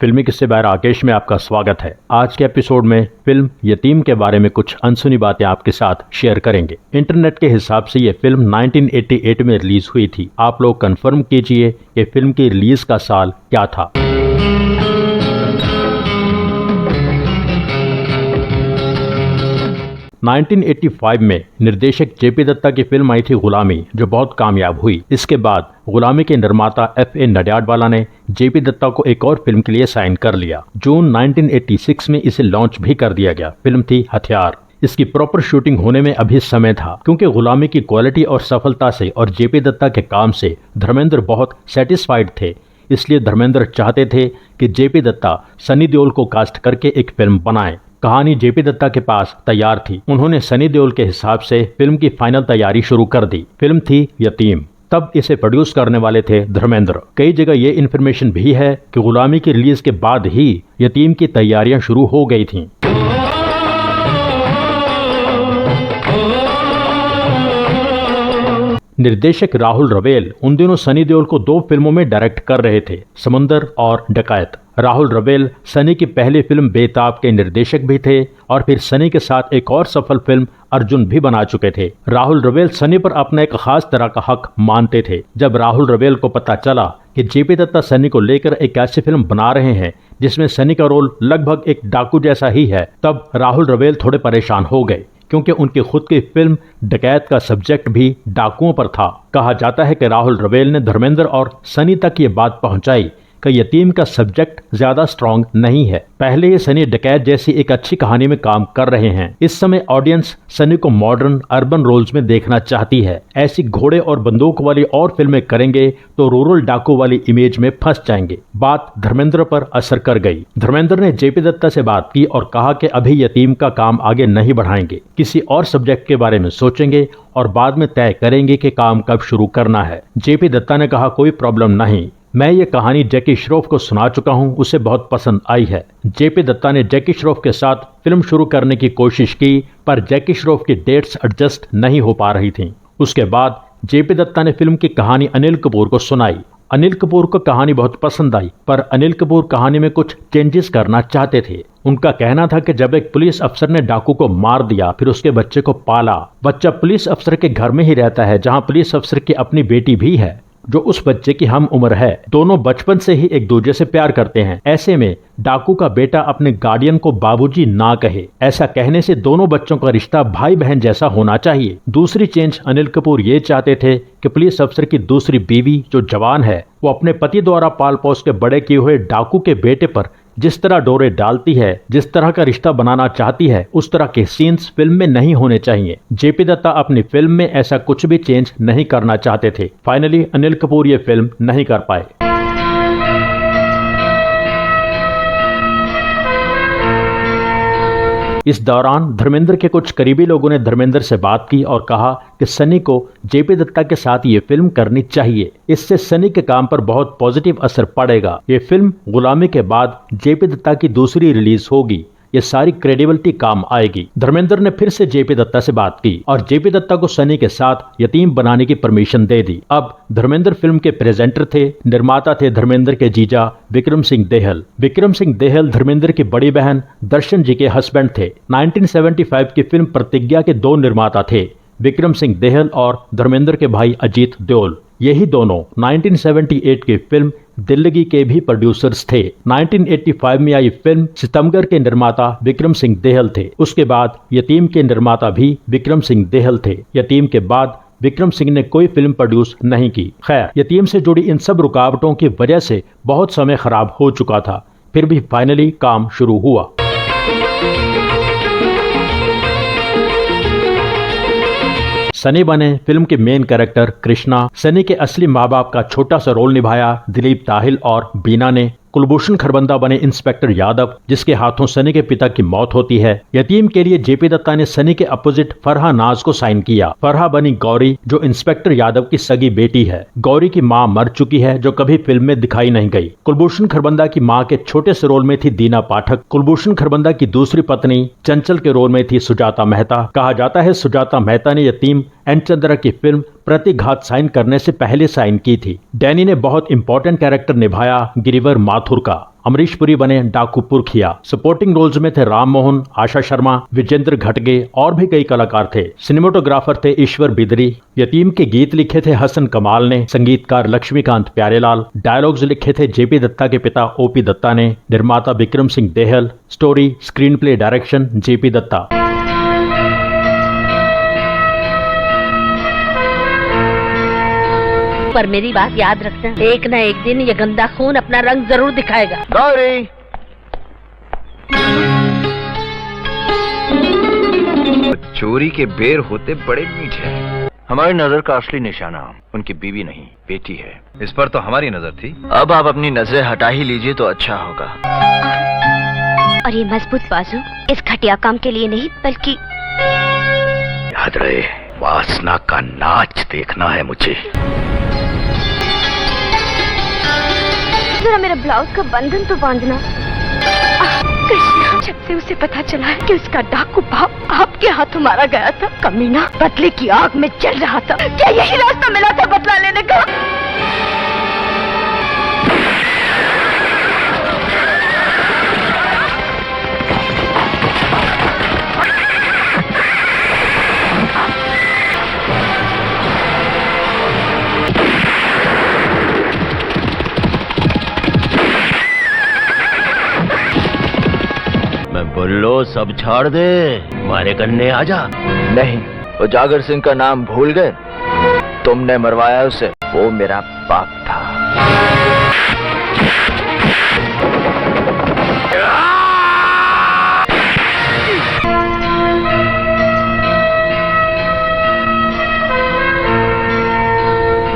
फिल्मी किस्से बाय राकेश में आपका स्वागत है। आज के एपिसोड में फिल्म यतीम के बारे में कुछ अनसुनी बातें आपके साथ शेयर करेंगे। इंटरनेट के हिसाब से ये फिल्म 1988 में रिलीज हुई थी। आप लोग कंफर्म कीजिए कि फिल्म की रिलीज का साल क्या था। सन 1985 में निर्देशक जेपी दत्ता की फिल्म आई थी गुलामी, जो बहुत कामयाब हुई। इसके बाद गुलामी के निर्माता F.A. नडियाडवाला ने जेपी दत्ता को एक और फिल्म के लिए साइन कर लिया। जून 1986 में इसे लॉन्च भी कर दिया गया। फिल्म थी हथियार। इसकी प्रॉपर शूटिंग होने में अभी समय था, क्योंकि गुलामी की क्वालिटी और सफलता से और जेपी दत्ता के काम से धर्मेंद्र बहुत सेटिस्फाइड थे। इसलिए धर्मेंद्र चाहते थे कि जेपी दत्ता सनी देओल को कास्ट करके एक फिल्म बनाएं। कहानी जेपी दत्ता के पास तैयार थी। उन्होंने सनी देओल के हिसाब से फिल्म की फाइनल तैयारी शुरू कर दी। फिल्म थी यतीम। तब इसे प्रोड्यूस करने वाले थे धर्मेंद्र। कई जगह ये इन्फॉर्मेशन भी है कि गुलामी की रिलीज के बाद ही यतीम की तैयारियां शुरू हो गई थीं। निर्देशक राहुल रवेल उन दिनों सनी देओल को 2 फिल्मों में डायरेक्ट कर रहे थे, समुंदर और डकैत। राहुल रवेल सनी की पहली फिल्म बेताब के निर्देशक भी थे और फिर सनी के साथ एक और सफल फिल्म अर्जुन भी बना चुके थे। राहुल रवेल सनी पर अपना एक खास तरह का हक मानते थे। जब राहुल रवेल को पता चला कि जेपी दत्ता सनी को लेकर एक ऐसी फिल्म बना रहे हैं जिसमें सनी का रोल लगभग एक डाकू जैसा ही है, तब राहुल रवेल थोड़े परेशान हो गए, क्योंकि उनकी खुद की फिल्म डकैत का सब्जेक्ट भी डाकुओं पर था। कहा जाता है कि राहुल रवेल ने धर्मेंद्र और सनी तक ये बात पहुंचाई कि यतीम का सब्जेक्ट ज्यादा स्ट्रॉन्ग नहीं है। पहले ये सनी डकैत जैसी एक अच्छी कहानी में काम कर रहे हैं। इस समय ऑडियंस सनी को मॉडर्न अर्बन रोल्स में देखना चाहती है। ऐसी घोड़े और बंदूक वाली और फिल्में करेंगे तो रूरल डाकू वाली इमेज में फंस जाएंगे। बात धर्मेंद्र पर असर कर गई। धर्मेंद्र ने जेपी दत्ता से बात की और कहा कि अभी यतीम का काम आगे नहीं बढ़ाएंगे, किसी और सब्जेक्ट के बारे में सोचेंगे और बाद में तय करेंगे कि काम कब शुरू करना है। जेपी दत्ता ने कहा, कोई प्रॉब्लम नहीं, मैं ये कहानी जैकी श्रॉफ को सुना चुका हूँ, उसे बहुत पसंद आई है। जेपी दत्ता ने जैकी श्रॉफ के साथ फिल्म शुरू करने की कोशिश की, पर जैकी श्रॉफ की डेट्स एडजस्ट नहीं हो पा रही थीं। उसके बाद जेपी दत्ता ने फिल्म की कहानी अनिल कपूर को सुनाई। अनिल कपूर को कहानी बहुत पसंद आई, पर अनिल कपूर कहानी में कुछ चेंजेस करना चाहते थे। उनका कहना था कि जब एक पुलिस अफसर ने डाकू को मार दिया, फिर उसके बच्चे को पाला। बच्चा पुलिस अफसर के घर में ही रहता है, जहाँ पुलिस अफसर की अपनी बेटी भी है, जो उस बच्चे की हम उम्र है। दोनों बचपन से ही एक दूसरे से प्यार करते हैं। ऐसे में डाकू का बेटा अपने गार्डियन को बाबूजी ना कहे। ऐसा कहने से दोनों बच्चों का रिश्ता भाई बहन जैसा होना चाहिए। दूसरी चेंज अनिल कपूर ये चाहते थे कि पुलिस अफसर की दूसरी बीवी जो जवान है, वो अपने पति द्वारा पाल पोस के बड़े किए हुए डाकू के बेटे पर जिस तरह डोरे डालती है, जिस तरह का रिश्ता बनाना चाहती है, उस तरह के सीन्स फिल्म में नहीं होने चाहिए। जेपी दत्ता अपनी फिल्म में ऐसा कुछ भी चेंज नहीं करना चाहते थे। फाइनली अनिल कपूर ये फिल्म नहीं कर पाए। इस दौरान धर्मेंद्र के कुछ करीबी लोगों ने धर्मेंद्र से बात की और कहा कि सनी को जेपी दत्ता के साथ ये फिल्म करनी चाहिए। इससे सनी के काम पर बहुत पॉजिटिव असर पड़ेगा। ये फिल्म गुलामी के बाद जेपी दत्ता की दूसरी रिलीज होगी। ये सारी क्रेडिबिलिटी काम आएगी। धर्मेंद्र ने फिर से जेपी दत्ता से बात की और जेपी दत्ता को सनी के साथ यतीम बनाने की परमिशन दे दी। अब धर्मेंद्र फिल्म के प्रेजेंटर थे। निर्माता थे धर्मेंद्र के जीजा विक्रम सिंह देहल। विक्रम सिंह देहल धर्मेंद्र की बड़ी बहन दर्शन जी के हस्बैंड थे। 1975 की फिल्म प्रतिज्ञा के 2 निर्माता थे, विक्रम सिंह देहल और धर्मेंद्र के भाई अजीत देओल। यही दोनों 1978 की फिल्म दिल्लगी के भी प्रोड्यूसर्स थे। 1985 में आई फिल्म सितमगर के निर्माता विक्रम सिंह देहल थे। उसके बाद यतीम के निर्माता भी विक्रम सिंह देहल थे। यतीम के बाद विक्रम सिंह ने कोई फिल्म प्रोड्यूस नहीं की। खैर, यतीम से जुड़ी इन सब रुकावटों की वजह से बहुत समय खराब हो चुका था। फिर भी फाइनली काम शुरू हुआ। सनी बने फिल्म के मेन कैरेक्टर कृष्णा। सनी के असली माँ बाप का छोटा सा रोल निभाया दिलीप ताहिल और बीना ने। कुलभूषण खरबंदा बने इंस्पेक्टर यादव, जिसके हाथों सनी के पिता की मौत होती है। यतीम के लिए जेपी दत्ता ने सनी के अपोजिट फरहा नाज को साइन किया। फरहा बनी गौरी, जो इंस्पेक्टर यादव की सगी बेटी है। गौरी की मां मर चुकी है, जो कभी फिल्म में दिखाई नहीं गई। कुलभूषण खरबंदा की मां के छोटे से रोल में थी दीना पाठक। कुलभूषण खरबंदा की दूसरी पत्नी चंचल के रोल में थी सुजाता मेहता। कहा जाता है सुजाता मेहता ने यतीम एन चंद्रा की फिल्म प्रतिघात साइन करने से पहले साइन की थी। डैनी ने बहुत इंपॉर्टेंट कैरेक्टर निभाया गिरिवर माथुर का। अमरीश पुरी बने डाकू पुरखिया। सपोर्टिंग रोल्स में थे राम मोहन, आशा शर्मा, विजेंद्र घटगे और भी कई कलाकार थे। सिनेमेटोग्राफर थे ईश्वर बिदरी। यतीम के गीत लिखे थे हसन कमाल ने, संगीतकार लक्ष्मीकांत प्यारेलाल। डायलॉग्स लिखे थे जेपी दत्ता के पिता ओपी दत्ता ने, निर्माता Vikram Singh Dehal. Story, screen play, direction JP Datta. पर मेरी बात याद रखना, एक न एक दिन ये गंदा खून अपना रंग जरूर दिखाएगा। गौरी, चोरी के बेर होते बड़े मीठे हैं। हमारी नजर का असली निशाना उनकी बीवी नहीं, बेटी है। इस पर तो हमारी नजर थी। अब आप अपनी नजरें हटा ही लीजिए तो अच्छा होगा। और ये मजबूत बाजू इस घटिया काम के लिए नहीं, बल्कि याद रहे, वासना का नाच देखना है मुझे। जरा मेरा ब्लाउज का बंधन तो बांधना। कृष्णा, जब से उसे पता चला है कि उसका डाकू बाप आपके हाथों मारा गया था, कमीना बदले की आग में जल रहा था। क्या यही रास्ता मिला था बदला लेने का? बुल्लो, सब छोड़ दे, हमारे कन्ने आजा। नहीं, उजागर सिंह का नाम भूल गए? तुमने मरवाया उसे, वो मेरा बाप था।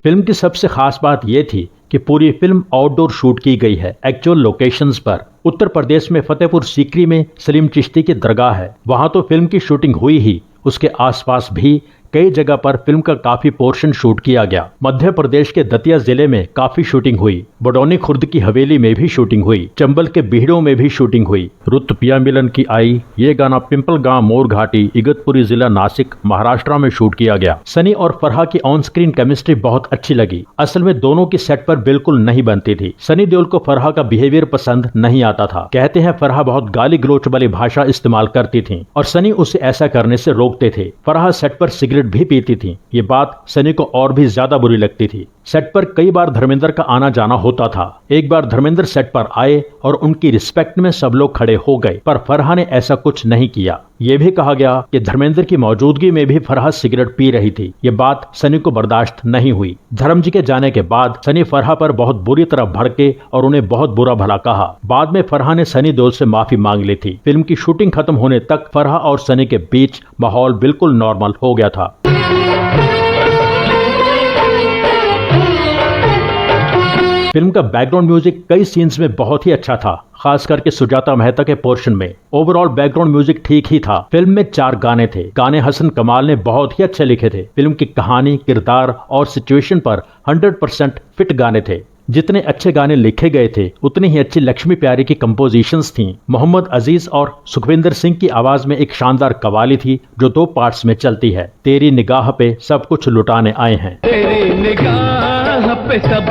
फिल्म की सबसे खास बात यह थी कि पूरी फिल्म आउटडोर शूट की गई है, एक्चुअल लोकेशंस पर। उत्तर प्रदेश में फतेहपुर सीकरी में सलीम चिश्ती की दरगाह है, वहां तो फिल्म की शूटिंग हुई ही, उसके आसपास भी कई जगह पर फिल्म का काफी पोर्शन शूट किया गया। मध्य प्रदेश के दतिया जिले में काफी शूटिंग हुई, बडौनी खुर्द की हवेली में भी शूटिंग हुई, चंबल के बीहड़ों में भी शूटिंग हुई। रुत पिया मिलन की आई, ये गाना पिंपल गांव मोर घाटी, इगतपुरी जिला नासिक महाराष्ट्र में शूट किया गया। सनी और फरहा की ऑन स्क्रीन केमिस्ट्री बहुत अच्छी लगी। असल में दोनों की सेट पर बिल्कुल नहीं बनती थी। सनी देओल को फरहा का बिहेवियर पसंद नहीं आता था। कहते हैं फरहा बहुत गाली गलोच वाली भाषा इस्तेमाल करती थी और सनी उसे ऐसा करने से रोकते थे। फरहा सेट पर सिगरेट भी पीती थी, ये बात सनी को और भी ज्यादा बुरी लगती थी। सेट पर कई बार धर्मेंद्र का आना जाना होता था। एक बार धर्मेंद्र सेट पर आए और उनकी रिस्पेक्ट में सब लोग खड़े हो गए, पर फरहा ने ऐसा कुछ नहीं किया। यह भी कहा गया कि धर्मेंद्र की मौजूदगी में भी फरहा सिगरेट पी रही थी। ये बात सनी को बर्दाश्त नहीं हुई। धर्म जी के जाने के बाद सनी फरहा पर बहुत बुरी तरह भड़के और उन्हें बहुत बुरा भला कहा। बाद में फरहा ने सनी देओल से माफी मांग ली थी। फिल्म की शूटिंग खत्म होने तक फरहा और सनी के बीच माहौल बिल्कुल नॉर्मल हो गया था। फिल्म का बैकग्राउंड म्यूजिक कई सीन्स में बहुत ही अच्छा था, खास करके सुजाता मेहता के पोर्शन में। ओवरऑल बैकग्राउंड म्यूजिक ठीक ही था। फिल्म में 4 गाने थे। गाने हसन कमाल ने बहुत ही अच्छे लिखे थे। फिल्म की कहानी, किरदार और सिचुएशन पर 100% फिट गाने थे। जितने अच्छे गाने लिखे गए थे उतनी ही अच्छी लक्ष्मी प्यारी की कंपोजिशंस थीं। मोहम्मद अजीज और सुखविंदर सिंह की आवाज में एक शानदार कवाली थी जो 2 पार्ट्स में चलती है। तेरी निगाह पे सब कुछ लुटाने आए हैं। तेरी निगाह पे सब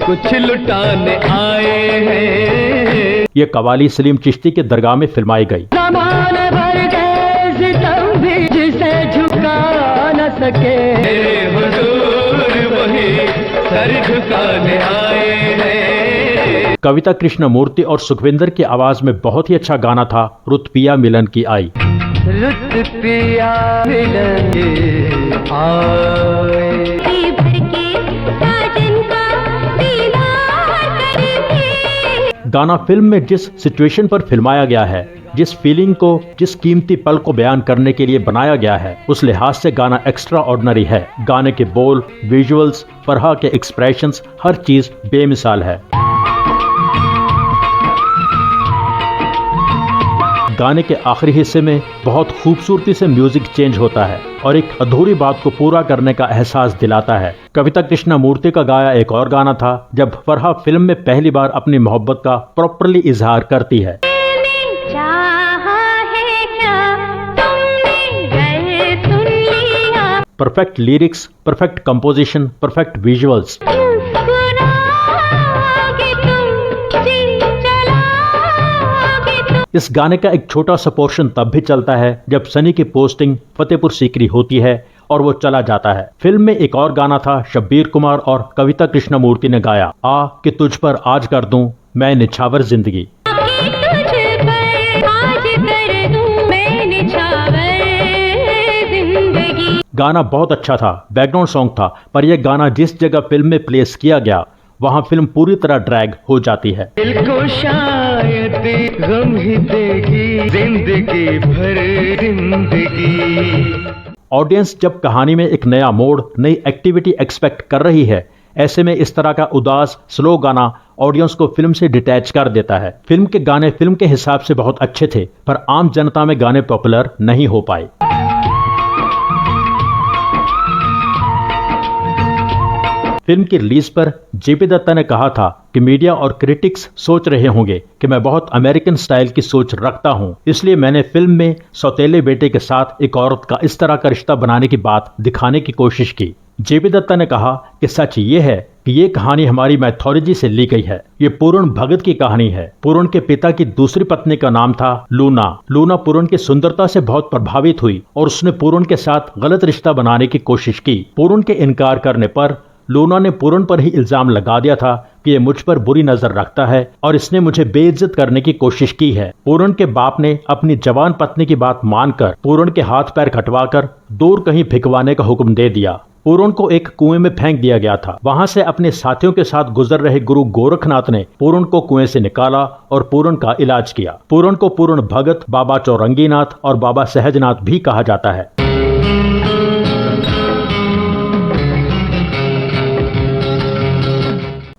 कुछ लुटाने आए हैं। ये कवाली सलीम चिश्ती के दरगाह में फिल्माई गई। ज़माने भर के सितम भी जिसे झुका न सके, हुजूर वही सर झुकाने आए हैं। कविता कृष्णमूर्ति और सुखविंदर की आवाज में बहुत ही अच्छा गाना था रुत पिया मिलन की आई। रुत पिया मिलन के आए, गाना फिल्म में जिस सिचुएशन पर फिल्माया गया है, जिस फीलिंग को, जिस कीमती पल को बयान करने के लिए बनाया गया है, उस लिहाज से गाना एक्स्ट्रा ऑर्डिनरी है। गाने के बोल, विजुअल्स, फरहा के एक्सप्रेशंस, हर चीज बेमिसाल है। गाने के आखिरी हिस्से में बहुत खूबसूरती से म्यूजिक चेंज होता है और एक अधूरी बात को पूरा करने का एहसास दिलाता है। कविता कृष्णमूर्ति का गाया एक और गाना था जब फरहा फिल्म में पहली बार अपनी मोहब्बत का प्रॉपरली इजहार करती है। Perfect lyrics, perfect composition, perfect visuals. इस गाने का एक छोटा सा पोर्शन तब भी चलता है जब सनी की पोस्टिंग फतेहपुर सीकरी होती है और वो चला जाता है। फिल्म में एक और गाना था, शब्बीर कुमार और कविता कृष्णमूर्ति ने गाया, आ कि तुझ पर आज कर दूं मैं निछावर जिंदगी। गाना बहुत अच्छा था, बैकग्राउंड सॉन्ग था, पर यह गाना जिस जगह फिल्म में प्लेस किया गया वहां फिल्म पूरी तरह ड्रैग हो जाती है। दिल को शायद गम ही देगी जिंदगी भर जिंदगी। ऑडियंस जब कहानी में एक नया मोड़, नई एक्टिविटी एक्सपेक्ट कर रही है, ऐसे में इस तरह का उदास स्लो गाना ऑडियंस को फिल्म से डिटैच कर देता है। फिल्म के गाने फिल्म के हिसाब से बहुत अच्छे थे, पर आम जनता में गाने पॉपुलर नहीं हो पाए। फिल्म की रिलीज पर जेपी दत्ता ने कहा था कि मीडिया और क्रिटिक्स सोच रहे होंगे कि मैं बहुत अमेरिकन स्टाइल की सोच रखता हूं, इसलिए मैंने फिल्म में सौतेले बेटे के साथ एक औरत का इस तरह का रिश्ता बनाने की बात दिखाने की कोशिश की। जेपी दत्ता ने कहा कि सच ये है कि ये कहानी हमारी मैथोलॉजी से ली गई है। ये पूर्ण भगत की कहानी है। पूर्ण के पिता की दूसरी पत्नी का नाम था लूना। लूना पूर्ण की सुंदरता से बहुत प्रभावित हुई और उसने पूर्ण के साथ गलत रिश्ता बनाने की कोशिश की। पूर्ण के इनकार करने पर लूना ने पूर्ण पर ही इल्जाम लगा दिया था कि ये मुझ पर बुरी नजर रखता है और इसने मुझे बेइज्जत करने की कोशिश की है। पूर्ण के बाप ने अपनी जवान पत्नी की बात मानकर पूर्ण के हाथ पैर कटवाकर दूर कहीं फेंकवाने का हुक्म दे दिया। पूर्ण को एक कुएं में फेंक दिया गया था। वहां से अपने साथियों के साथ गुजर रहे गुरु गोरखनाथ ने पूर्ण को कुएं से निकाला और पूर्ण का इलाज किया। पूर्ण को पूर्ण भगत, बाबा चौरंगीनाथ और बाबा सहजनाथ भी कहा जाता है।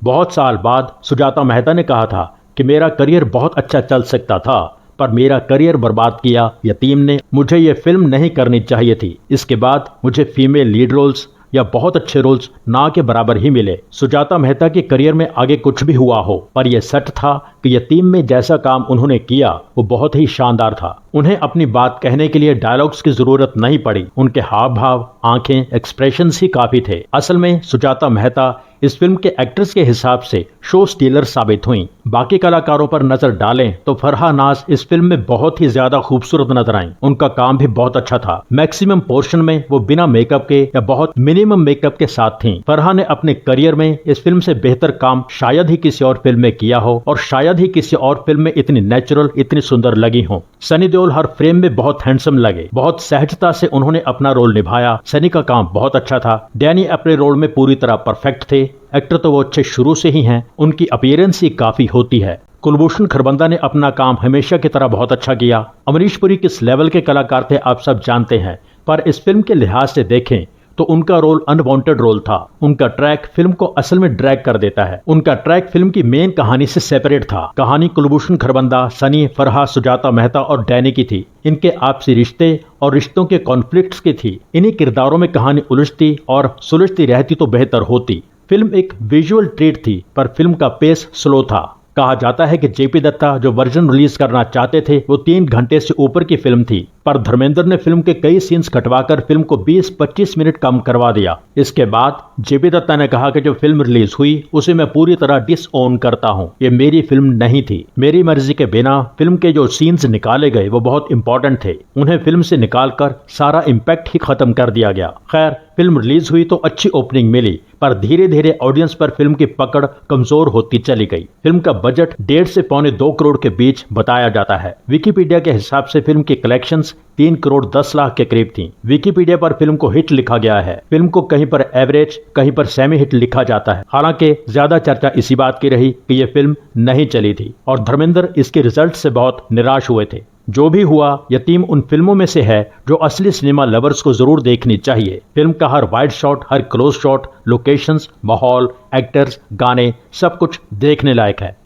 बहुत साल बाद सुजाता मेहता ने कहा था कि मेरा करियर बहुत अच्छा चल सकता था, पर मेरा करियर बर्बाद किया यतीम ने। मुझे ये फिल्म नहीं करनी चाहिए थी। इसके बाद मुझे फीमेल लीड रोल्स या बहुत अच्छे रोल्स ना के बराबर ही मिले। सुजाता मेहता के करियर में आगे कुछ भी हुआ हो, पर यह सच था कि यतीम में जैसा काम उन्होंने किया वो बहुत ही शानदार था। उन्हें अपनी बात कहने के लिए डायलॉग्स की जरूरत नहीं पड़ी। उनके हाव भाव, आंखें, एक्सप्रेशंस ही काफी थे। असल में सुजाता मेहता इस फिल्म के एक्ट्रेस के हिसाब से शो स्टीलर साबित हुई। बाकी कलाकारों पर नजर डालें तो फरहा नाज इस फिल्म में बहुत ही ज्यादा खूबसूरत नजर आईं। उनका काम भी बहुत अच्छा था। मैक्सिमम पोर्शन में वो बिना मेकअप के या बहुत मिनिमम मेकअप के साथ थीं। फरहा ने अपने करियर में इस फिल्म से बेहतर काम शायद ही किसी और फिल्म में किया हो और शायद ही किसी और फिल्म में इतनी नेचुरल, इतनी सुंदर लगी हो। सनी देओल हर फ्रेम में बहुत हैंडसम लगे। बहुत सहजता से उन्होंने अपना रोल निभाया। सनी का काम बहुत अच्छा था। डैनी अपने रोल में पूरी तरह परफेक्ट थे। एक्टर तो वो अच्छे शुरू से ही हैं, उनकी अपीयरेंस ही काफी होती है। कुलभूषण खरबंदा ने अपना काम हमेशा की तरह बहुत अच्छा किया। अमरीश पुरी किस लेवल के कलाकार थे आप सब जानते हैं, पर इस फिल्म के लिहाज से देखें तो उनका रोल अनवांटेड रोल था। उनका ट्रैक फिल्म को असल में ड्रैग कर देता है। उनका ट्रैक फिल्म की मेन कहानी से सेपरेट था। कहानी कुलभूषण खरबंदा, सनी, फरहा, सुजाता मेहता और डैनी की थी। इनके आपसी रिश्ते और रिश्तों के कॉन्फ्लिक्ट्स की थी। इन्हीं किरदारों में कहानी उलझती और सुलझती रहती तो बेहतर होती। फिल्म एक विजुअल ट्रीट थी, पर फिल्म का पेस स्लो था। कहा जाता है कि जेपी दत्ता जो वर्जन रिलीज करना चाहते थे वो 3 घंटे से ऊपर की फिल्म थी, पर धर्मेंद्र ने फिल्म के कई सीन्स कटवाकर फिल्म को 20-25 मिनट कम करवा दिया। इसके बाद जेपी दत्ता ने कहा कि जो फिल्म रिलीज हुई उसे मैं पूरी तरह डिसओन करता हूं। ये मेरी फिल्म नहीं थी। मेरी मर्जी के बिना फिल्म के जो सीन्स निकाले गए वो बहुत इंपॉर्टेंट थे। उन्हें फिल्म से निकालकर सारा इम्पैक्ट ही खत्म कर दिया गया। खैर, फिल्म रिलीज हुई तो अच्छी ओपनिंग मिली, पर धीरे धीरे ऑडियंस पर फिल्म की पकड़ कमजोर होती चली गई। फिल्म का बजट 1.5 से पौने 2 करोड़ के बीच बताया जाता है। विकिपीडिया के हिसाब से फिल्म की कलेक्शंस 3 करोड़ 10 लाख के करीब थी। विकिपीडिया पर फिल्म को हिट लिखा गया है। फिल्म को कहीं पर एवरेज, कहीं पर सेमी हिट लिखा जाता है। हालांकि ज्यादा चर्चा इसी बात की रही कि यह फिल्म नहीं चली थी और धर्मेंद्र इसके रिजल्ट से बहुत निराश हुए थे। जो भी हुआ, यतीम उन फिल्मों में से है जो असली सिनेमा लवर्स को जरूर देखनी चाहिए। फिल्म का हर वाइड शॉट, हर क्लोज शॉट, लोकेशंस, माहौल, एक्टर्स, गाने, सब कुछ देखने लायक है।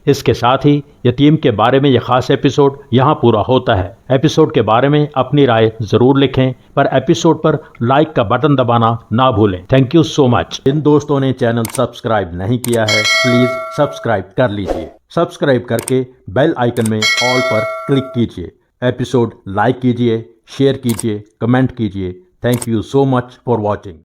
इसके साथ ही यतीम के बारे में यह खास एपिसोड यहाँ पूरा होता है। एपिसोड के बारे में अपनी राय जरूर लिखें, पर एपिसोड पर लाइक का बटन दबाना ना भूलें। Thank you so much. जिन दोस्तों ने चैनल सब्सक्राइब नहीं किया है प्लीज सब्सक्राइब कर लीजिए। सब्सक्राइब करके बेल आइकन में ऑल पर क्लिक कीजिए। एपिसोड लाइक कीजिए, शेयर कीजिए, कमेंट कीजिए। Thank you so much for watching.